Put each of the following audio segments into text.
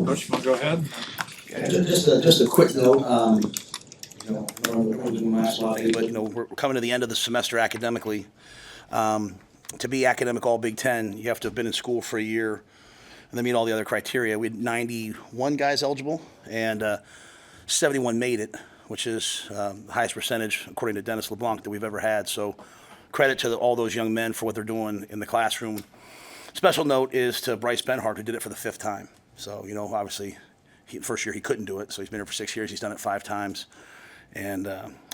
Coach, you want to go ahead? Just a quick note. We're doing last lot, but we're coming to the end of the semester academically. To be academic all Big Ten, you have to have been in school for a year and then meet all the other criteria. We had 91 guys eligible, and 71 made it, which is the highest percentage, according to Dennis LeBlanc, that we've ever had. So credit to all those young men for what they're doing in the classroom. Special note is to Bryce Benhart, who did it for the 5th time. So, obviously, first year he couldn't do it, so he's been here for 6 years. He's done it 5 times. And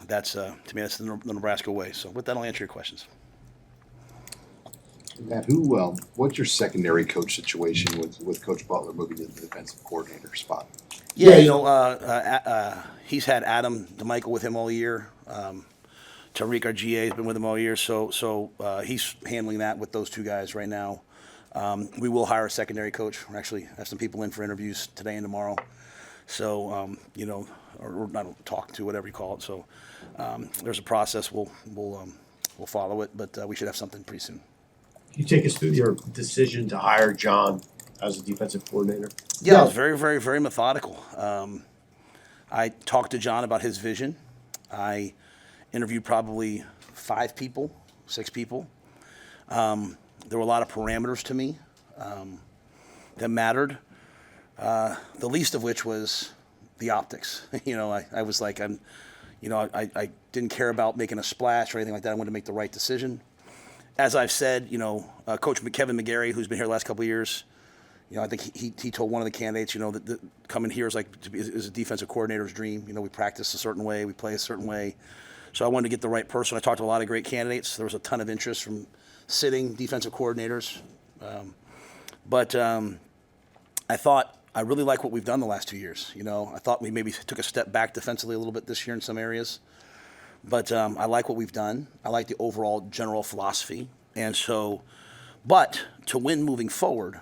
that's, to me, that's the Nebraska way. So with that, I'll answer your questions. Matt, what's your secondary coach situation with Coach Butler moving to the defensive coordinator spot? Yeah, he's had Adam DeMichael with him all year. Tariq, our GA, has been with him all year. So he's handling that with those 2 guys right now. We will hire a secondary coach. We actually have some people in for interviews today and tomorrow. So, or not talk to, whatever you call it. So there's a process. We'll follow it, but we should have something pretty soon. Can you take us through your decision to hire John as a defensive coordinator? Yeah, it was very, very, very methodical. I talked to John about his vision. I interviewed probably 5 people, 6 people. There were a lot of parameters to me that mattered. The least of which was the optics. I was like, I didn't care about making a splash or anything like that. I wanted to make the right decision. As I've said, Coach Kevin McGarry, who's been here the last couple of years, I think he told one of the candidates, that coming here is is a defensive coordinator's dream. We practice a certain way, we play a certain way. So I wanted to get the right person. I talked to a lot of great candidates. There was a ton of interest from sitting defensive coordinators. But I thought I really like what we've done the last 2 years. I thought we maybe took a step back defensively a little bit this year in some areas. But I like what we've done. I like the overall general philosophy. And so, but to win moving forward,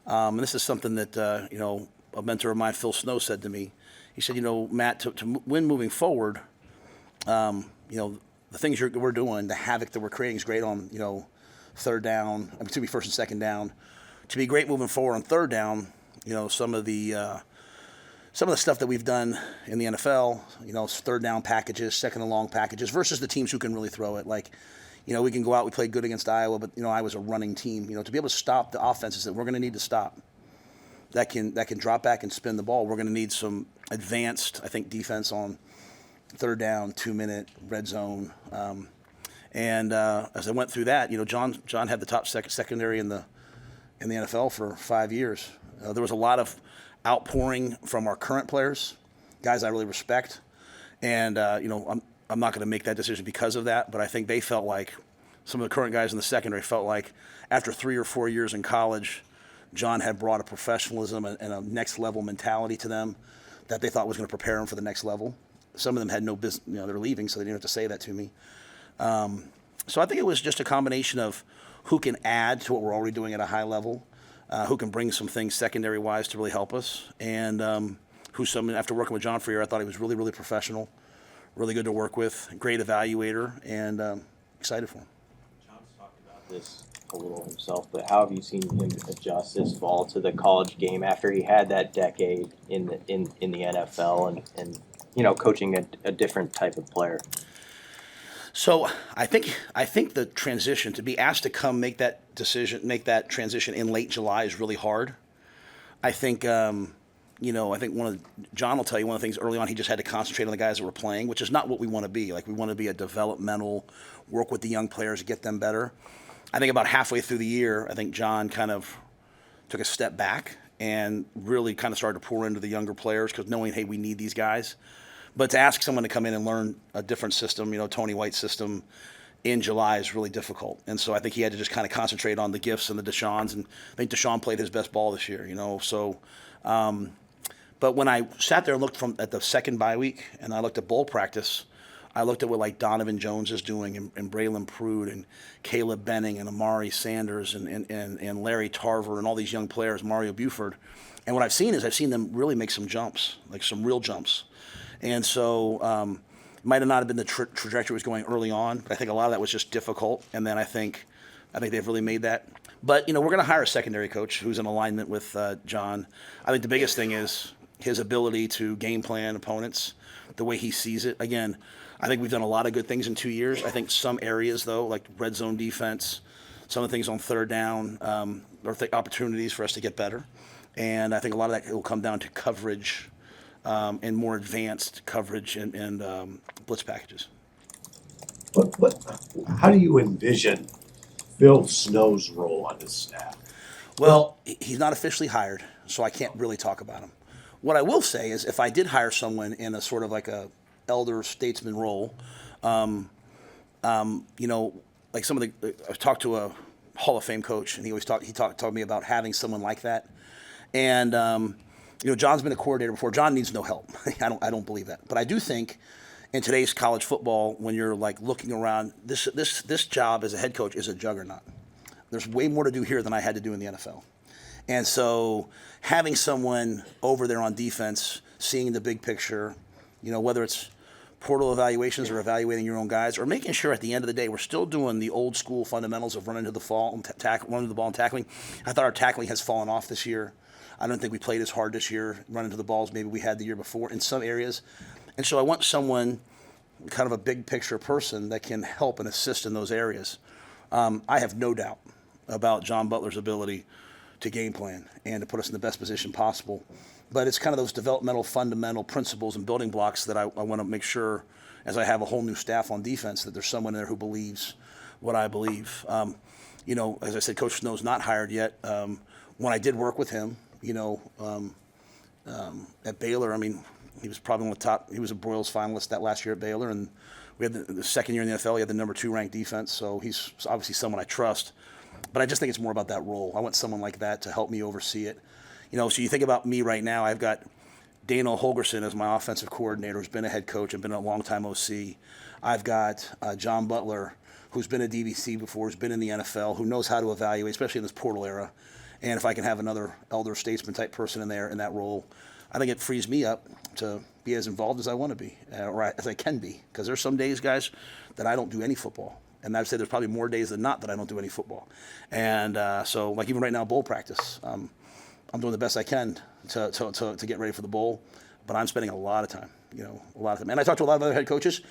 and this is something that, a mentor of mine, Phil Snow, said to me. He said, Matt, to win moving forward, the things we're doing, the havoc that we're creating is great on, third down, first and second down. To be great moving forward on third down, some of the stuff that we've done in the NFL, third down packages, second and long packages versus the teams who can really throw it. Like, we can go out, we played good against Iowa, but, Iowa's a running team. To be able to stop the offenses that we're going to need to stop that can drop back and spin the ball, we're going to need some advanced, I think, defense on third down, 2-minute, red zone. And as I went through that, John had the top secondary in the NFL for 5 years. There was a lot of outpouring from our current players, guys I really respect. And, I'm not going to make that decision because of that, but I think they felt like, some of the current guys in the secondary felt like after 3 or 4 years in college, John had brought a professionalism and a next level mentality to them that they thought was going to prepare them for the next level. Some of them had no business, they're leaving, so they didn't have to say that to me. So I think it was just a combination of who can add to what we're already doing at a high level, who can bring some things secondary-wise to really help us, and after working with John for a year, I thought he was really, really professional, really good to work with, great evaluator, and excited for him. John's talked about this a little himself, but how have you seen him adjust this fall to the college game after he had that decade in the NFL and coaching a different type of player? So I think the transition, to be asked to come make that transition in late July is really hard. I think John will tell you one of the things early on, he just had to concentrate on the guys that were playing, which is not what we want to be. Like, we want to be a developmental, work with the young players, get them better. I think about halfway through the year, I think John kind of took a step back and really kind of started to pour into the younger players because knowing, hey, we need these guys. But to ask someone to come in and learn a different system, Tony White's system, in July is really difficult. And so I think he had to just kind of concentrate on the gifts and the Deshaun's. And I think Deshaun played his best ball this year, So, but when I sat there and looked at the second bye week and I looked at bowl practice, I looked at what like Donovan Jones is doing and Braylon Prude and Caleb Benning and Amari Sanders and Larry Tarver and all these young players, Mario Buford. And what I've seen them really make some jumps, like some real jumps. And so it might have not have been the trajectory was going early on, but I think a lot of that was just difficult. And then I think I think they've really made that. But, we're going to hire a secondary coach who's in alignment with John. I think the biggest thing is his ability to game plan opponents, the way he sees it. Again, I think we've done a lot of good things in 2 years. I think some areas, though, like red zone defense, some of the things on third down, are opportunities for us to get better. And I think a lot of that will come down to coverage and more advanced coverage and blitz packages. How do you envision Phil Snow's role on this staff? Well, he's not officially hired, so I can't really talk about him. What I will say is if I did hire someone in a sort of like a elder statesman role, like some of the, I've talked to a Hall of Fame coach, and he talked to me about having someone like that. And, John's been a coordinator before. John needs no help. I don't believe that. But I do think in today's college football, when you're like looking around, this job as a head coach is a juggernaut. There's way more to do here than I had to do in the NFL. And so having someone over there on defense, seeing the big picture, whether it's portal evaluations or evaluating your own guys, or making sure at the end of the day we're still doing the old school fundamentals of running to the ball and tackling. I thought our tackling has fallen off this year. I don't think we played as hard this year running to the balls maybe we had the year before in some areas. And so I want someone, kind of a big picture person that can help and assist in those areas. I have no doubt about John Butler's ability to game plan and to put us in the best position possible. But it's kind of those developmental, fundamental principles and building blocks that I want to make sure, as I have a whole new staff on defense, that there's someone there who believes what I believe. As I said, Coach Snow's not hired yet. When I did work with him, at Baylor, he was probably one of the top. He was a Broyles finalist that last year at Baylor, and we had the second year in the NFL. He had the number 2 ranked defense, so he's obviously someone I trust. But I just think it's more about that role. I want someone like that to help me oversee it. So you think about me right now. I've got Dana Holgerson as my offensive coordinator, who's been a head coach and been a long-time OC. I've got John Butler, who's been a DVC before, who's been in the NFL, who knows how to evaluate, especially in this portal era. And if I can have another elder statesman type person in there in that role, I think it frees me up to be as involved as I want to be, or as I can be. Because there's some days, guys, that I don't do any football. And I'd say there's probably more days than not that I don't do any football. And so, like even right now, bowl practice, I'm doing the best I can to get ready for the bowl. But I'm spending a lot of time, And I talk to a lot of other head coaches,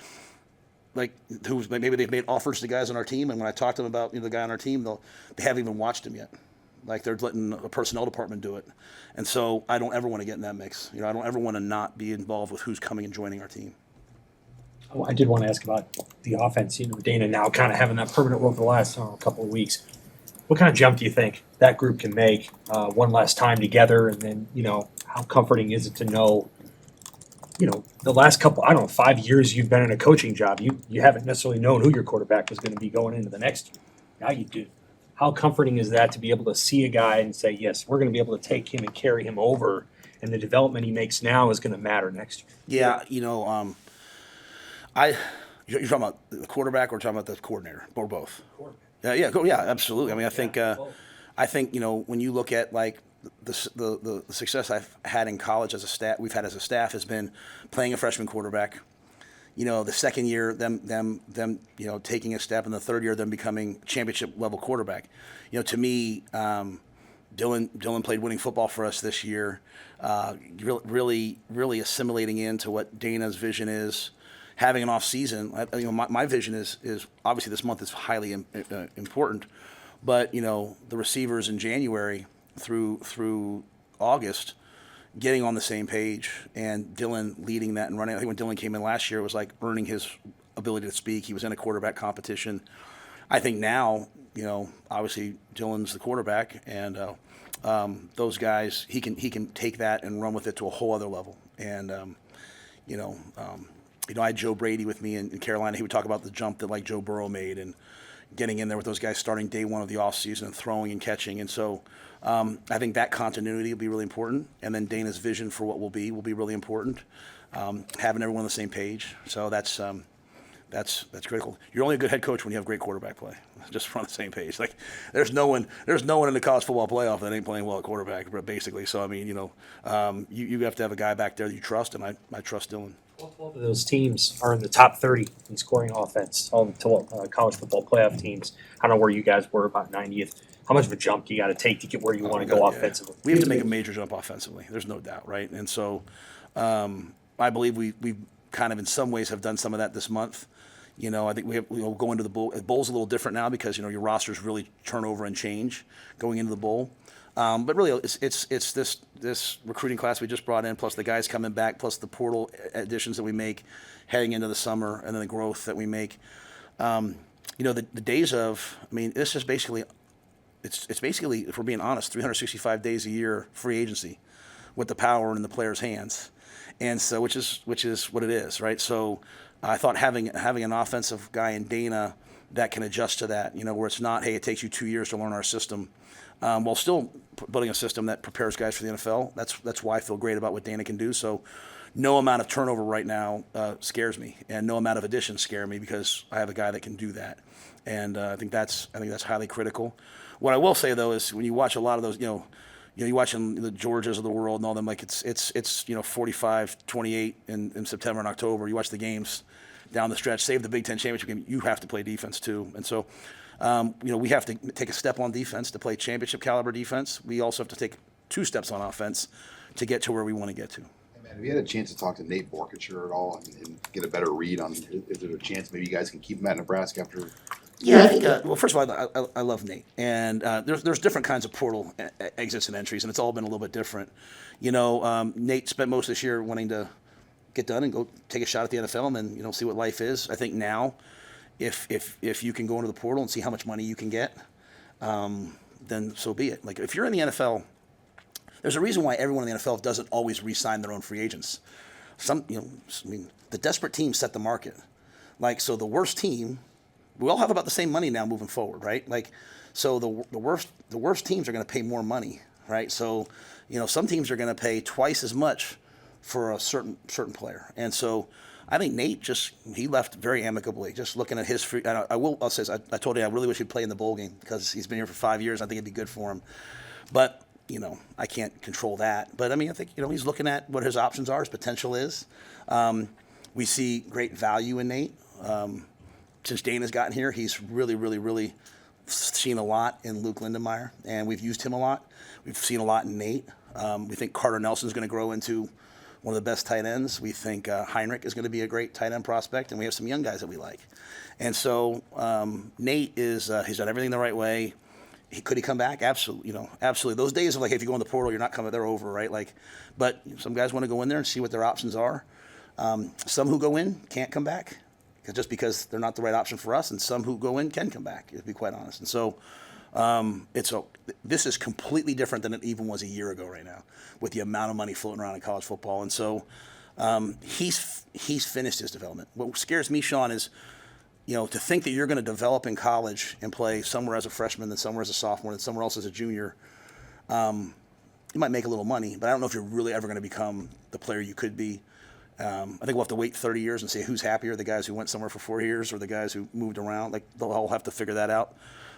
like who maybe they've made offers to guys on our team. And when I talk to them about the guy on our team, they haven't even watched him yet. Like they're letting a personnel department do it. And so I don't ever want to get in that mix. I don't ever want to not be involved with who's coming and joining our team. Oh, I did want to ask about the offense. Dana now kind of having that permanent role for the last couple of weeks. What kind of jump do you think that group can make one last time together? And then, how comforting is it to know, the last 5 years you've been in a coaching job, you haven't necessarily known who your quarterback was going to be going into the next year. Now you do. How comforting is that to be able to see a guy and say, yes, we're going to be able to take him and carry him over, and the development he makes now is going to matter next year? Yeah, you're talking about the quarterback or talking about the coordinator, or both? Yeah, absolutely. I think when you look at like the success I've had in college as a staff, we've had as a staff has been playing a freshman quarterback. The second year, them taking a step, and the third year, them becoming championship level quarterback. To me, Dylan played winning football for us this year. Really assimilating into what Dana's vision is. Having an off season, my vision is obviously this month is highly important, but the receivers in January through August, getting on the same page, and Dylan leading that and running. I think when Dylan came in last year, it was like earning his ability to speak. He was in a quarterback competition. I think now, obviously Dylan's the quarterback, and those guys, he can take that and run with it to a whole other level. And I had Joe Brady with me in Carolina. He would talk about the jump that like Joe Burrow made and getting in there with those guys starting day one of the offseason and throwing and catching. And so I think that continuity will be really important. And then Dana's vision for what will be really important. Having everyone on the same page. So that's critical. You're only a good head coach when you have great quarterback play. Just on the same page. Like there's no one in the college football playoff that ain't playing well at quarterback, basically. So you have to have a guy back there that you trust, and I trust Dylan. Both of those teams are in the top 30 in scoring offense, all the college football playoff teams. I don't know where you guys were, about 90th. How much of a jump do you got to take to get where you want to go offensively? We have to make a major jump offensively. There's no doubt, right? And so I believe we kind of in some ways have done some of that this month. You know, I think we'll go into the bowl. The bowl's a little different now because, you know, your rosters really turn over and change going into the bowl. But really, it's this recruiting class we just brought in, plus the guys coming back, plus the portal additions that we make heading into the summer, and then the growth that we make. You know, the days of, I mean, this is basically, it's basically, if we're being honest, 365 days a year free agency with the power in the players' hands, and so which is what it is, right? So I thought having an offensive guy in Dana that can adjust to that, you know, where it's not, hey, it takes you 2 years to learn our system. While still building a system that prepares guys for the NFL. That's why I feel great about what Dana can do. So no amount of turnover right now scares me, and no amount of additions scare me because I have a guy that can do that. And I think that's highly critical. What I will say though is when you watch a lot of those, you watching the Georgias of the world and all them, like it's 45-28 in September and October. You watch the games down the stretch, save the Big Ten championship game. You have to play defense too, and so. We have to take a step on defense to play championship caliber defense. We also have to take 2 steps on offense to get to where we want to get to. Hey, man, have you had a chance to talk to Nate Borkacher at all and get a better read on, is there a chance maybe you guys can keep him at Nebraska after? Yeah, I think, well, first of all, I love Nate. And there's different kinds of portal exits and entries, and it's all been a little bit different. You know, Nate spent most of this year wanting to get done and go take a shot at the NFL and then, you know, see what life is. I think now, if you can go into the portal and see how much money you can get, then so be it. Like if you're in the NFL, there's a reason why everyone in the NFL doesn't always re-sign their own free agents. The desperate teams set the market. Like so, the worst team, we all have about the same money now moving forward, right? Like so, the worst teams are going to pay more money, right? So, you know, some teams are going to pay twice as much for a certain player, and so. I think Nate he left very amicably. Just looking at his free, and I'll say this, I told you I really wish he'd play in the bowl game because he's been here for 5 years. I think it'd be good for him, but you know I can't control that. But I mean I think he's looking at what his options are, his potential is. We see great value in Nate. Since Dana's gotten here, he's really seen a lot in Luke Lindenmeyer, and we've used him a lot. We've seen a lot in Nate. We think Carter Nelson's going to grow into one of the best tight ends. We think Heinrich is going to be a great tight end prospect, and we have some young guys that we like. And so Nate he's done everything the right way. Could he come back? Absolutely, absolutely. Those days of like if you go in the portal, you're not coming, they're over, right? Like, but some guys want to go in there and see what their options are. Some who go in can't come back just because they're not the right option for us, and some who go in can come back, to be quite honest. And so this is completely different than it even was a year ago right now with the amount of money floating around in college football. And so he's finished his development. What scares me, Sean, is to think that you're going to develop in college and play somewhere as a freshman, then somewhere as a sophomore, then somewhere else as a junior. You might make a little money, but I don't know if you're really ever going to become the player you could be. I think we'll have to wait 30 years and see who's happier, the guys who went somewhere for 4 years or the guys who moved around. Like they'll all have to figure that out.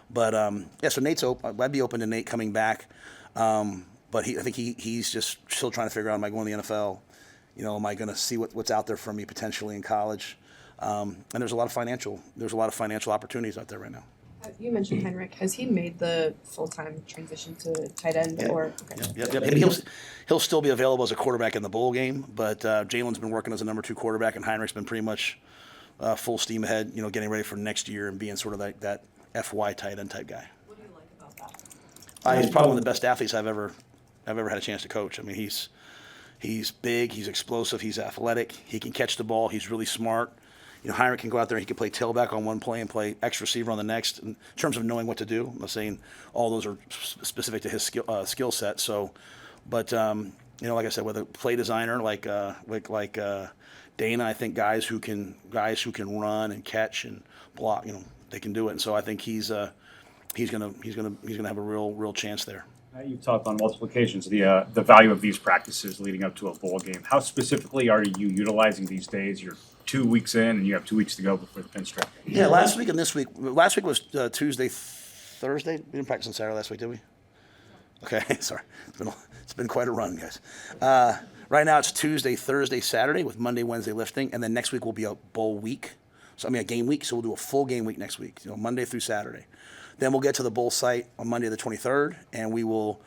But so Nate's open. I'd be open to Nate coming back. But I think he's just still trying to figure out, am I going to the NFL? Am I going to see what's out there for me potentially in college? And there's a lot of financial opportunities out there right now. You mentioned Heinrich. Has he made the full-time transition to tight end? Yeah. Or okay. Yep. He'll still be available as a quarterback in the bowl game, but Jalen's been working as a number 2 quarterback, and Heinrich's been pretty much full steam ahead, getting ready for next year and being sort of like that FY tight end type guy. What do you like about that? He's probably one of the best athletes I've ever had a chance to coach. I mean, he's big, he's explosive, he's athletic, he can catch the ball, he's really smart. Heinrich can go out there, he can play tailback on one play and play X receiver on the next. In terms of knowing what to do, I'm not saying all those are specific to his skill set. So, but like I said, with a play designer like Dana, I think guys who can run and catch and block, they can do it. And so I think he's gonna have a real chance there. You've talked on multiple occasions the value of these practices leading up to a bowl game. How specifically are you utilizing these days? You're 2 weeks in, and you have 2 weeks to go before the pinstripe. Yeah, last week and this week. Last week was Tuesday, Thursday. We didn't practice on Saturday last week, did we? Okay, sorry. It's been quite a run, guys. Right now it's Tuesday, Thursday, Saturday with Monday, Wednesday lifting, and then next week will be a bowl week. So a game week. So we'll do a full game week next week. Monday through Saturday. Then we'll get to the bowl site on Monday the 23rd, and we will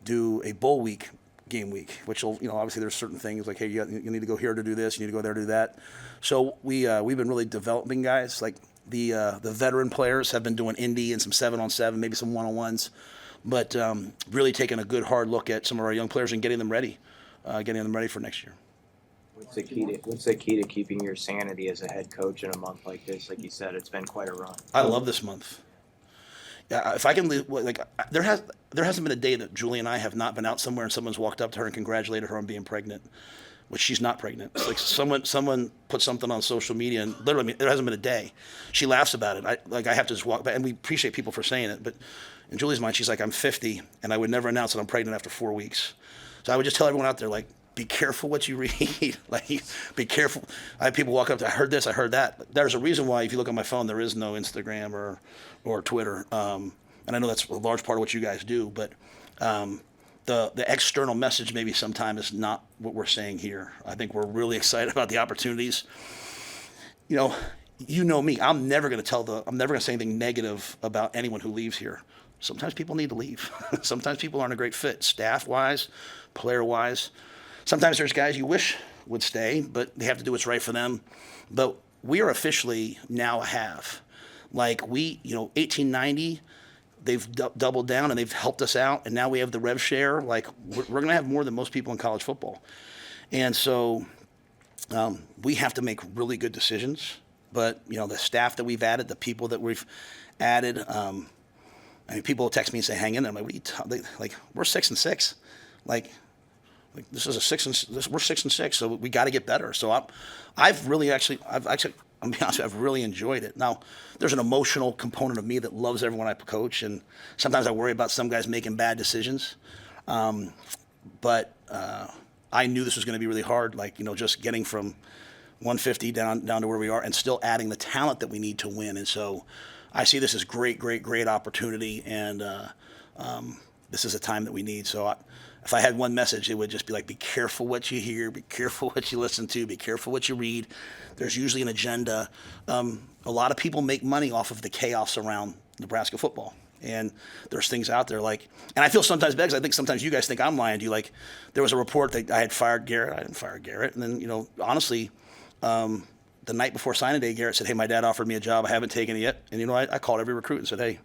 do a bowl week game week, which will obviously there's certain things like, hey, you need to go here to do this, you need to go there to do that. So we've been really developing guys like the veteran players have been doing indie and some 7-on-7, maybe some 1-on-1s. But really taking a good hard look at some of our young players and getting them ready for next year. What's the key to keeping your sanity as a head coach in a month like this? Like you said, it's been quite a run. I love this month. Yeah, if I can, there hasn't been a day that Julie and I have not been out somewhere and someone's walked up to her and congratulated her on being pregnant, which she's not pregnant. It's like someone put something on social media and literally there hasn't been a day. She laughs about it. I have to just walk back, and we appreciate people for saying it, but in Julie's mind, she's like, I'm 50 and I would never announce that I'm pregnant after 4 weeks. So I would just tell everyone out there, like, be careful what you read. Like, be careful. I have people walk up to, I heard this, I heard that. There's a reason why, if you look on my phone, there is no Instagram or Twitter. And I know that's a large part of what you guys do, but the external message maybe sometimes is not what we're saying here. I think we're really excited about the opportunities. You know me. I'm never going to say anything negative about anyone who leaves here. Sometimes people need to leave. Sometimes people aren't a great fit, staff-wise, player-wise. Sometimes there's guys you wish would stay, but they have to do what's right for them. But we are officially now a have. Like 1890, they've doubled down and they've helped us out, and now we have the rev share. Like we're going to have more than most people in college football. And so we have to make really good decisions. But, the staff that we've added, the people that we've added, people will text me and say, hang in there. I'm like, we're 6-6. Like this is we're 6-6, so we got to get better. So I've be honest with you, I've really enjoyed it. Now, there's an emotional component of me that loves everyone I coach, and sometimes I worry about some guys making bad decisions. But I knew this was going to be really hard, just getting from 150 down to where we are and still adding the talent that we need to win. And so I see this as great opportunity, and this is a time that we need. So if I had one message, it would just be like, be careful what you hear, be careful what you listen to, be careful what you read. There's usually an agenda. A lot of people make money off of the chaos around Nebraska football. And there's things out there and I feel sometimes bad because I think sometimes you guys think I'm lying to you. Like, there was a report that I had fired Garrett. I didn't fire Garrett. And then, honestly, the night before signing day, Garrett said, hey, my dad offered me a job. I haven't taken it yet. And, I called every recruit and said, hey,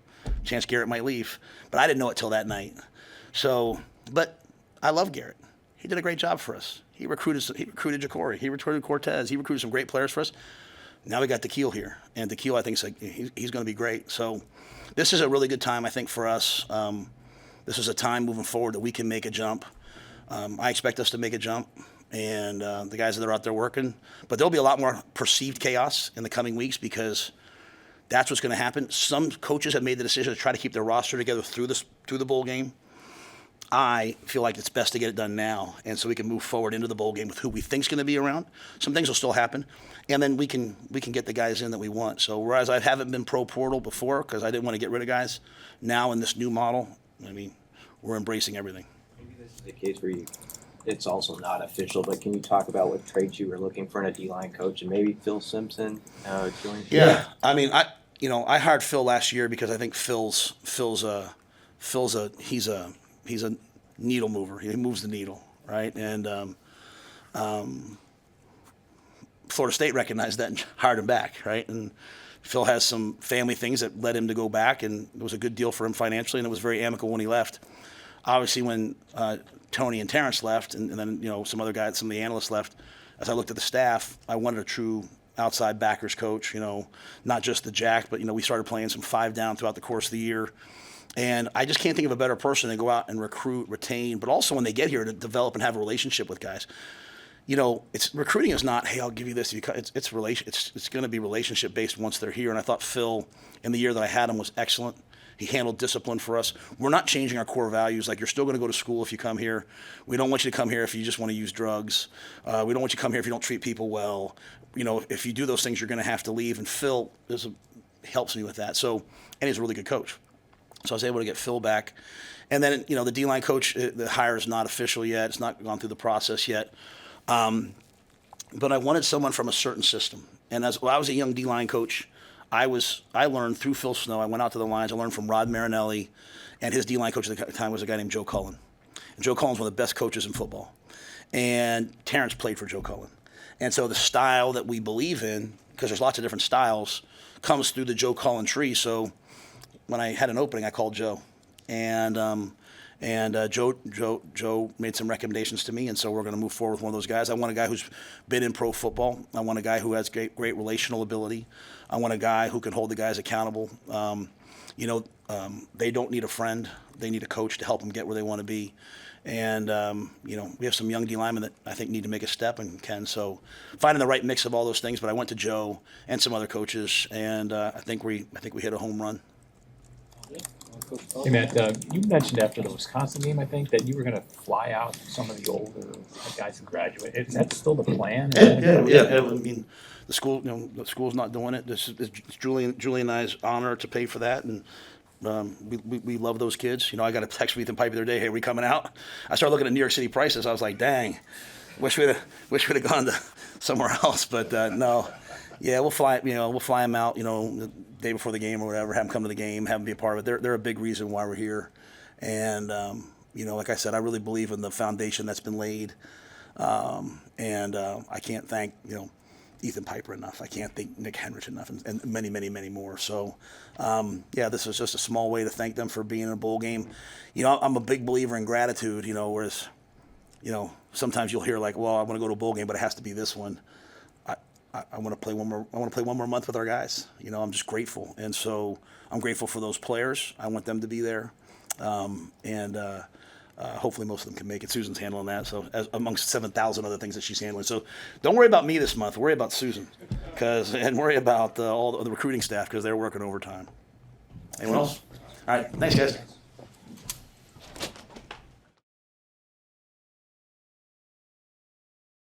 chance Garrett might leave. But I didn't know it till that night. So, but I love Garrett. He did a great job for us. He recruited Jacory. He recruited Cortez. He recruited some great players for us. Now we got DeKeel here. And DeKeel, I think, he's going to be great. So this is a really good time, I think, for us. This is a time moving forward that we can make a jump. I expect us to make a jump. And the guys that are out there working. But there'll be a lot more perceived chaos in the coming weeks because that's what's going to happen. Some coaches have made the decision to try to keep their roster together through the bowl game. I feel like it's best to get it done now, and so we can move forward into the bowl game with who we think is going to be around. Some things will still happen, and then we can get the guys in that we want. So whereas I haven't been pro portal before because I didn't want to get rid of guys, now in this new model, we're embracing everything. Maybe this is the case where it's also not official, but can you talk about what traits you were looking for in a D-line coach, and maybe Phil Simpson joins you? Yeah, I hired Phil last year because I think Phil's a needle mover. He moves the needle, right? And Florida State recognized that and hired him back, right? And Phil has some family things that led him to go back, and it was a good deal for him financially, and it was very amicable when he left. Obviously, when Tony and Terrence left, and then some other guys, some of the analysts left, as I looked at the staff, I wanted a true outside backers coach, not just the jack, but we started playing some 5 down throughout the course of the year. And I just can't think of a better person to go out and recruit, retain, but also when they get here to develop and have a relationship with guys. Recruiting is not, hey, I'll give you this. It's going to be relationship based once they're here. And I thought Phil, in the year that I had him, was excellent. He handled discipline for us. We're not changing our core values. Like, you're still going to go to school if you come here. We don't want you to come here if you just want to use drugs. We don't want you to come here if you don't treat people well. If you do those things, you're going to have to leave. And Phil helps me with that. So, and he's a really good coach. So I was able to get Phil back. And then, the D-line coach, the hire is not official yet. It's not gone through the process yet. But I wanted someone from a certain system. And I was a young D-line coach, I learned through Phil Snow. I went out to the lines. I learned from Rod Marinelli, and his D-line coach at the time was a guy named Joe Cullen. And Joe Cullen's one of the best coaches in football. And Terrence played for Joe Cullen. And so the style that we believe in, because there's lots of different styles, comes through the Joe Cullen tree. So when I had an opening, I called Joe. And Joe made some recommendations to me, and so we're going to move forward with one of those guys. I want a guy who's been in pro football. I want a guy who has great relational ability. I want a guy who can hold the guys accountable. They don't need a friend. They need a coach to help them get where they want to be. And, we have some young D linemen that I think need to make a step and can. So finding the right mix of all those things. But I went to Joe and some other coaches, and I think we hit a home run. Hey, Matt, you mentioned after the Wisconsin game, I think, that you were going to fly out some of the older guys who graduated. Is that still the plan? Yeah. I mean, the school's not doing it. It's Julie and I's honor to pay for that, and we love those kids. I got a text from Ethan Pipe the other day. Hey, are we coming out? I started looking at New York City prices. I was like, dang, wish we'd have gone to somewhere else. But no, yeah, we'll fly them out. The day before the game or whatever. Have them come to the game. Have them be a part of it. They're a big reason why we're here. And like I said, I really believe in the foundation that's been laid. I can't thank Ethan Piper enough. I can't thank Nick Henrich enough, and many, many, many more. So, this is just a small way to thank them for being in a bowl game. I'm a big believer in gratitude. Whereas, sometimes you'll hear like, well, I want to go to a bowl game, but it has to be this one. I want to play one more. I want to play one more month with our guys. I'm just grateful, and so I'm grateful for those players. I want them to be there, hopefully most of them can make it. Susan's handling that, so amongst 7,000 other things that she's handling. So don't worry about me this month. Worry about Susan, and worry about all the recruiting staff because they're working overtime. Anyone else? All right, thanks, guys.